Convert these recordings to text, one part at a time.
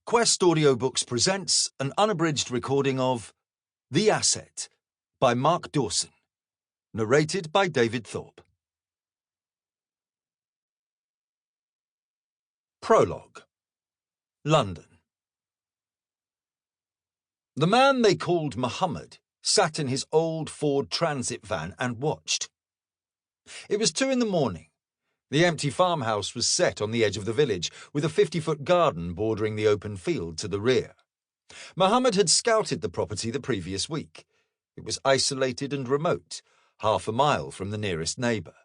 Quest Audiobooks presents an unabridged recording of The Asset by Mark Dawson, narrated by David Thorpe. Prologue. London. The man they called Muhammad sat in his old Ford Transit van and watched. It was 2 a.m. The empty farmhouse was set on the edge of the village, with a 50-foot garden bordering the open field to the rear. Muhammad had scouted the property the previous week. It was isolated and remote, half a mile from the nearest neighbour.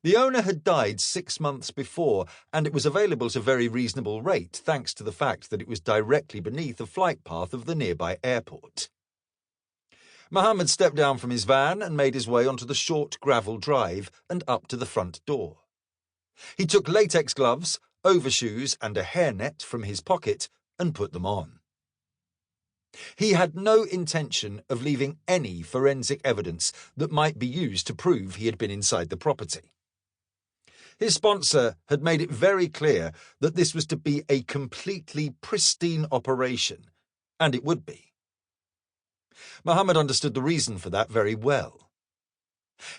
The owner had died 6 months before, and it was available at a very reasonable rate thanks to the fact that it was directly beneath a flight path of the nearby airport. Muhammad stepped down from his van and made his way onto the short gravel drive and up to the front door. He took latex gloves, overshoes and a hairnet from his pocket and put them on. He had no intention of leaving any forensic evidence that might be used to prove he had been inside the property. His sponsor had made it very clear that this was to be a completely pristine operation, and it would be. Muhammad understood the reason for that very well.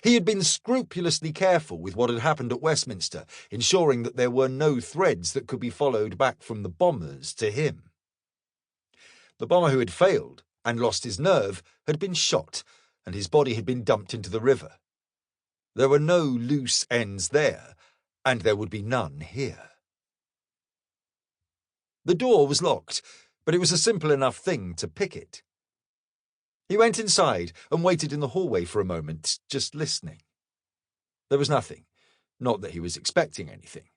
He had been scrupulously careful with what had happened at Westminster, ensuring that there were no threads that could be followed back from the bombers to him. The bomber who had failed and lost his nerve had been shot, and his body had been dumped into the river. There were no loose ends there, and there would be none here. The door was locked, but it was a simple enough thing to pick it. He went inside and waited in the hallway for a moment, just listening. There was nothing, not that he was expecting anything.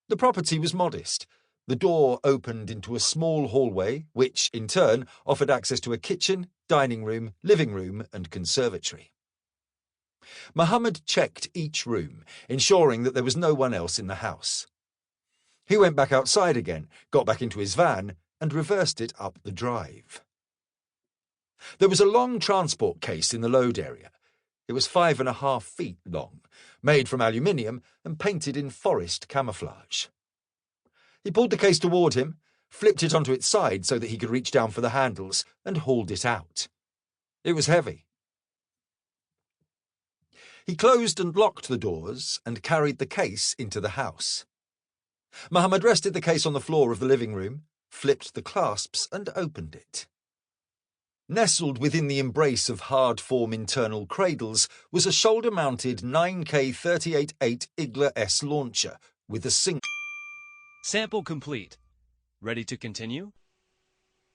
The property was modest. The door opened into a small hallway, which, in turn, offered access to a kitchen, dining room, living room, and conservatory. Muhammad checked each room, ensuring that there was no one else in the house. He went back outside again, got back into his van, and reversed it up the drive. There was a long transport case in the load area. It was 5.5 feet long, made from aluminium and painted in forest camouflage. He pulled the case toward him, flipped it onto its side so that he could reach down for the handles, and hauled it out. It was heavy. He closed and locked the doors and carried the case into the house. Muhammad rested the case on the floor of the living room, flipped the clasps and opened it. Nestled within the embrace of hard-form internal cradles was a shoulder-mounted 9K 38-8 Igla S launcher with a single... Sample complete. Ready to continue?